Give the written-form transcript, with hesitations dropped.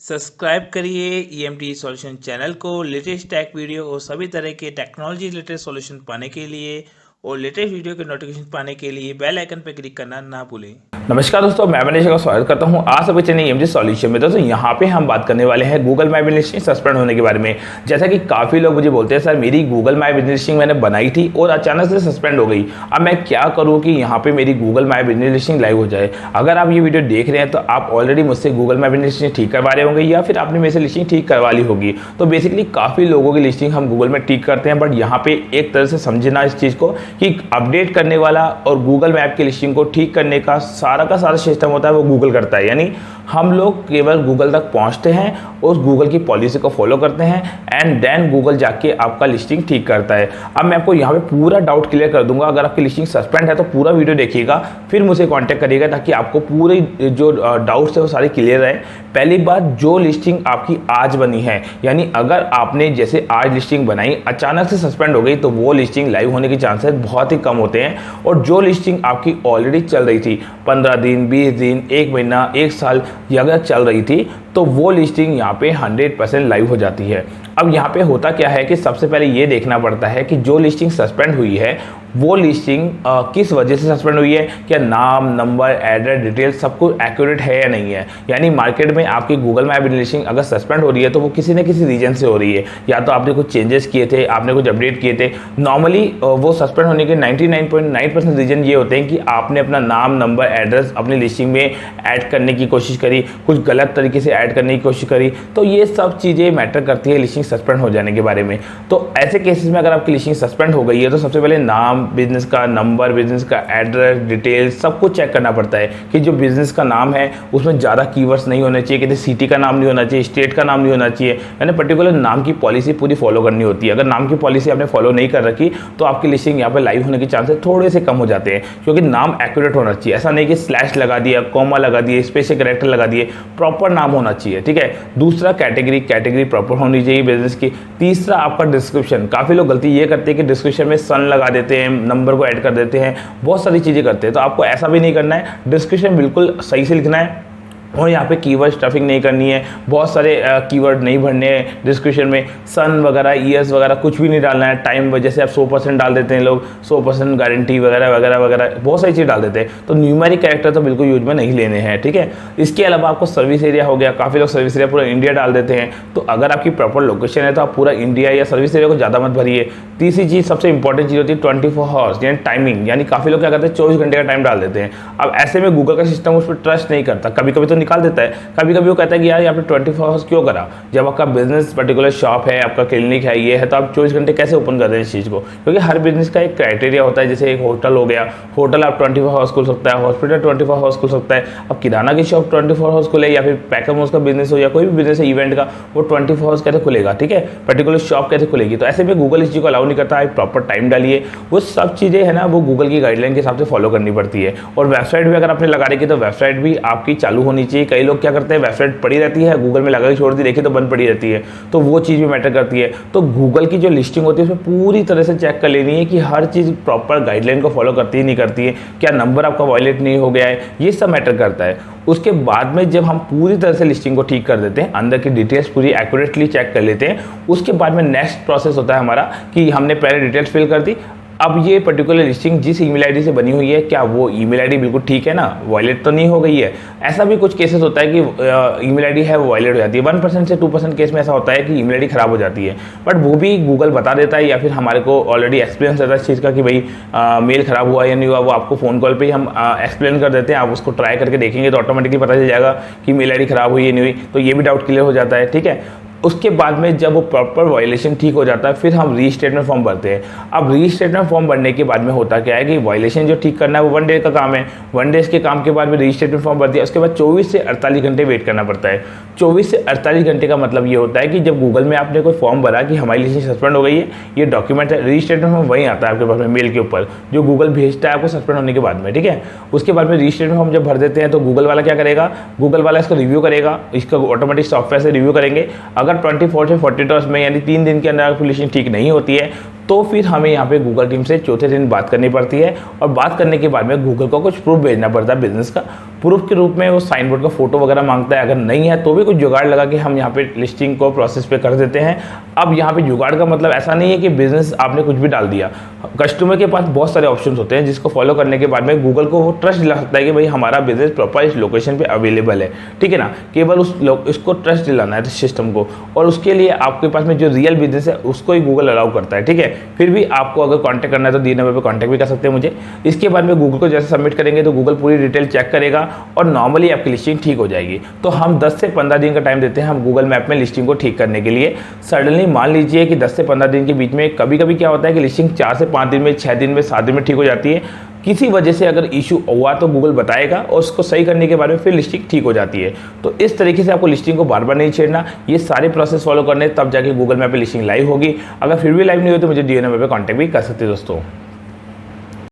Subscribe करिए EMT solution channel को latest take video और सभी तरह के टेक्नोलॉजी रिलेटेड सॉल्यूशन पाने के लिए और लेटेस्ट वीडियो के नोटिफिकेशन पाने के लिए बेल आइकन पर क्लिक करना ना भूलें। नमस्कार दोस्तों, मैं मनीष का स्वागत करता हूं आप सभी चैनल ईएमटी सॉल्यूशन में। दोस्तों यहाँ पे हम बात करने वाले हैं Google my business listing suspend होने के बारे में। जैसा कि काफ़ी लोग मुझे बोलते हैं सर मेरी गूगल माई बिजनेस लिस्टिंग मैंने बनाई थी और अचानक से सस्पेंड हो गई, अब मैं क्या करूँ कि यहाँ पे मेरी Google my business listing live हो जाए। अगर आप ये वीडियो देख रहे हैं तो आप ऑलरेडी मुझसे गूगल माई बिजनेस लिस्टिंग ठीक करवा रहे होंगे या फिर आपने मेरे से लिस्टिंग ठीक करवा ली होगी। तो बेसिकली काफ़ी लोगों की लिस्टिंग हम गूगल में ठीक करते हैं, बट यहाँ पे एक तरह से समझना इस चीज़ को कि अपडेट करने वाला और गूगल मैप की लिस्टिंग को ठीक करने का सारा सिस्टम होता है वो गूगल करता है। यानी हम लोग केवल गूगल तक पहुंचते हैं, उस गूगल की पॉलिसी को फॉलो करते हैं एंड देन गूगल जाके आपका लिस्टिंग ठीक करता है। अब मैं आपको यहाँ पे पूरा डाउट क्लियर कर दूंगा। अगर आपकी लिस्टिंग सस्पेंड है तो पूरा वीडियो देखिएगा, फिर मुझे कांटेक्ट करिएगा ताकि आपको पूरे जो डाउट्स है वो सारे क्लियर रहे। पहली बात, जो लिस्टिंग आपकी आज बनी है, यानी अगर आपने जैसे आज लिस्टिंग बनाई अचानक से सस्पेंड हो गई तो वो लिस्टिंग लाइव होने के चांसेस बहुत ही कम होते हैं। और जो लिस्टिंग आपकी ऑलरेडी चल रही थी 15 दिन, 20 दिन, 1 महीना, 1 साल या अगर चल रही थी तो वो लिस्टिंग यहाँ पे 100% लाइव हो जाती है। अब यहाँ पे होता क्या है कि सबसे पहले ये देखना पड़ता है कि जो लिस्टिंग सस्पेंड हुई है वो लिस्टिंग किस वजह से सस्पेंड हुई है। क्या नाम, नंबर, एड्रेस, डिटेल सब कुछ एक्यूरेट है या नहीं है। यानी मार्केट में आपकी गूगल मैप लिस्टिंग अगर सस्पेंड हो रही है तो वो किसी न किसी रीजन से हो रही है। या तो आपने कुछ चेंजेस किए थे, आपने कुछ अपडेट किए थे। नॉर्मली वो सस्पेंड होने के 99.9% रीजन ये होते हैं कि आपने अपना नाम, नंबर, एड्रेस अपनी लिस्टिंग में ऐड करने की कोशिश करी, कुछ गलत तरीके से ऐड करने की कोशिश करी। तो ये सब चीज़ें मैटर करती है लिस्टिंग सस्पेंड हो जाने के बारे में। तो ऐसे केसेस में अगर आपकी लिस्टिंग सस्पेंड हो गई है तो सबसे पहले नाम, बिजनेस का नंबर, बिजनेस का एड्रेस, डिटेल सब कुछ चेक करना पड़ता है कि जो बिजनेस का नाम है उसमें ज़्यादा कीवर्ड्स नहीं होने चाहिए, किसी सिटी का नाम नहीं होना चाहिए, स्टेट का नाम नहीं होना चाहिए। यानी पर्टिकुलर नाम की पॉलिसी पूरी फॉलो करनी होती है। अगर नाम की पॉलिसी आपने फॉलो नहीं कर रखी तो आपकी लिस्टिंग यहाँ पर लाइव होने के चांसेस थोड़े से कम हो जाते हैं, क्योंकि नाम एक्यूरेट होना चाहिए। ऐसा नहीं कि स्लैश लगा दिया, कॉमा लगा दिए, स्पेशल कैरेक्टर लगा दिए, प्रॉपर नाम होना चाहिए। ठीक है। दूसरा, कैटेगरी प्रॉपर होनी चाहिए बिजनेस की। तीसरा, आपका डिस्क्रिप्शन। काफ़ी लोग गलती ये करते हैं कि डिस्क्रिप्शन में सन लगा देते हैं, नंबर को ऐड कर देते हैं, बहुत सारी चीज़ें करते हैं। तो आपको ऐसा भी नहीं करना है, डिस्क्रिप्शन बिल्कुल सही से लिखना है और यहाँ पे कीवर्ड स्टफिंग नहीं करनी है। बहुत सारे कीवर्ड नहीं भरने हैं डिस्क्रिप्शन में। सन वगैरह, ईयर्स वगैरह कुछ भी नहीं डालना है। टाइम जैसे आप 100% डाल देते हैं लोग, 100% गारंटी वगैरह वगैरह वगैरह बहुत सारी चीज़ डाल देते हैं। तो न्यूमेरिक कैरेक्टर तो बिल्कुल यूज में नहीं लेने हैं। ठीक है। इसके अलावा आपको सर्विस एरिया हो गया, काफ़ी लोग सर्विस एरिया पूरा इंडिया डाल देते हैं। तो अगर आपकी प्रॉपर लोकेशन है तो आप पूरा इंडिया या सर्विस एरिया को ज़्यादा मत भरिए। तीसरी चीज़, सबसे इंपॉर्टेंट चीज़ होती है 24 आवर्स यानी टाइमिंग। यानी काफ़ी लोग क्या करते हैं 24 घंटे का टाइम डाल देते हैं। अब ऐसे में गूगल का सिस्टम उस पर ट्रस्ट नहीं करता, कभी कभी तो निकाल देता है, कभी कभी वो कहता है कि यार यहाँ पे 24 आवर्स क्यों करा। जब आपका बिजनेस पर्टिकुलर शॉप है, आपका क्लिनिक है, ये है, तो आप 24 घंटे कैसे ओपन कर रहे हैं इस चीज़ को। क्योंकि हर बिजनेस का एक क्राइटेरिया होता है। जैसे एक होटल हो गया, होटल आप 24 आवर्स खुल सकता है, हॉस्पिटल 24 आवर्स खुल सकता है। अब किराना की शॉप 24 आवर्स खुले या फिर पैकमोस का बिजनेस हो या कोई भी बिजनेस है इवेंट का, वो 24 आवर्स कैसे खुलेगा। ठीक है। पर्टिकुलर शॉप कैसे खुलेगी। तो ऐसे में गूगल इस चीज़ को अलाउ नहीं करता है। प्रॉपर टाइम डालिए, वो सब चीज़ें है ना वो गूगल की गाइडलाइन के हिसाब से फॉलो करनी पड़ती है। और वेबसाइट भी अगर आपने लगा रखी तो वेबसाइट भी आपकी चालू होनी चाहिए। कई लोग क्या करते हैं, वेबसाइट पड़ी रहती है, गूगल में लगा के छोड़ दी, देखिए तो बंद पड़ी रहती है। तो वो चीज़ भी मैटर करती है। तो गूगल की जो लिस्टिंग होती है उसमें पूरी तरह से चेक कर लेनी है कि हर चीज़ प्रॉपर गाइडलाइन को फॉलो करती है नहीं करती है, क्या नंबर आपका वायलेट नहीं हो गया है, ये सब मैटर करता है। उसके बाद में जब हम पूरी तरह से लिस्टिंग को ठीक कर देते हैं, अंदर की डिटेल्स पूरी एक्यूरेटली चेक कर लेते हैं, उसके बाद में नेक्स्ट प्रोसेस होता है हमारा कि हमने पहले डिटेल्स फिल कर दी। अब ये पर्टिकुलर लिस्टिंग जिस ईमेल आईडी से बनी हुई है, क्या वो ईमेल आईडी बिल्कुल ठीक है ना, वायलेट तो नहीं हो गई है। ऐसा भी कुछ केसेस होता है कि ईमेल आईडी है वो वायलेट हो जाती है। 1% से 2% केस में ऐसा होता है कि ईमेल आईडी खराब हो जाती है, बट वो भी गूगल बता देता है या फिर हमारे को ऑलरेडी एक्सपीरियंस रहता है इस चीज़ का कि भाई मेल खराब हुआ या नहीं हुआ। वो आपको फ़ोन कॉल पर ही हम एक्सप्लेन कर देते हैं, आप उसको ट्राई करके देखेंगे तो ऑटोमेटिकली पता चल जाएगा कि मेल आईडी खराब हुई या नहीं हुई। तो ये भी डाउट क्लियर हो जाता है। ठीक है। उसके बाद में जब वो प्रॉपर वायलेशन ठीक हो जाता है फिर हम रीस्टेटमेंट फॉर्म भरते हैं। अब रीस्टेटमेंट फॉर्म भरने के बाद में होता क्या है कि वायलेशन जो ठीक करना है वो 1 डे का काम है। 1 डेज के काम के बाद में रीस्टेटमेंट फॉर्म भर दिया, उसके बाद 24 से 48 घंटे वेट करना पड़ता है। 24 से 48 घंटे का मतलब ये होता है कि जब गूगल में आपने कोई फॉर्म भरा कि हमारी लिस्टिंग सस्पेंड हो गई है, ये डॉक्यूमेंट है, रीस्टेटमेंट फॉर्म वहीं आता है आपके पास में मेल के ऊपर, जो गूगल भेजता है आपको सस्पेंड होने के बाद में। ठीक है। उसके बाद में रीस्टेटमेंट फॉर्म जब भर देते हैं तो गूगल वाला क्या करेगा, गूगल वाला इसको रिव्यू करेगा, इसका ऑटोमेटिक सॉफ्टवेयर से रिव्यू करेंगे। अगर 24 से 48 आवर्स में यानी 3 दिन के अंदर आपकी लिस्टिंग ठीक नहीं होती है तो फिर हमें यहाँ पे गूगल टीम से चौथे दिन बात करनी पड़ती है और बात करने के बाद में गूगल को कुछ प्रूफ भेजना पड़ता है बिजनेस का। प्रूफ के रूप में वो साइन बोर्ड का फोटो वगैरह मांगता है, अगर नहीं है तो भी कुछ जुगाड़ लगा के हम यहाँ पे लिस्टिंग को प्रोसेस पे कर देते हैं। अब यहाँ पे जुगाड़ का मतलब ऐसा नहीं है कि बिजनेस आपने कुछ भी डाल दिया। कस्टमर के पास बहुत सारे ऑप्शंस होते हैं जिसको फॉलो करने के बाद में गूगल को वो ट्रस्ट दिला सकता है कि भाई हमारा बिजनेस प्रॉपर इस लोकेशन पे अवेलेबल है, ठीक है ना। केवल इसको ट्रस्ट दिलाना है सिस्टम को, और उसके लिए आपके पास में जो रियल बिजनेस है उसको ही गूगल अलाउ करता है, ठीक है। फिर भी आपको अगर कॉन्टैक्ट करना है तो दिए नंबर पर कॉन्टैक्ट भी कर सकते हैं मुझे। इसके बाद में गूगल को जैसे सबमिट करेंगे तो गूगल पूरी डिटेल चेक करेगा और नॉर्मली आपकी लिस्टिंग ठीक हो जाएगी। तो हम 10 से 15 दिन का टाइम देते हैं हम गूगल मैप में लिस्टिंग को ठीक करने के लिए। सडनली मान लीजिए कि 10 से 15 दिन के बीच में कभी कभी क्या होता है कि लिस्टिंग 4 से 5 दिन में, 6 दिन में, 7 दिन में ठीक हो जाती है। किसी वजह से अगर इशू हुआ तो गूगल बताएगा और उसको सही करने के बाद में फिर लिस्टिंग ठीक हो जाती है। तो इस तरीके से आपको लिस्टिंग को बार बार नहीं छेड़ना, ये सारे प्रोसेस फॉलो करने, तब जाके गूगल मैप पे लिस्टिंग लाइव होगी। अगर फिर भी लाइव नहीं हुई तो मुझे दिए नंबर पे कांटेक्ट भी कर सकते हैं दोस्तों।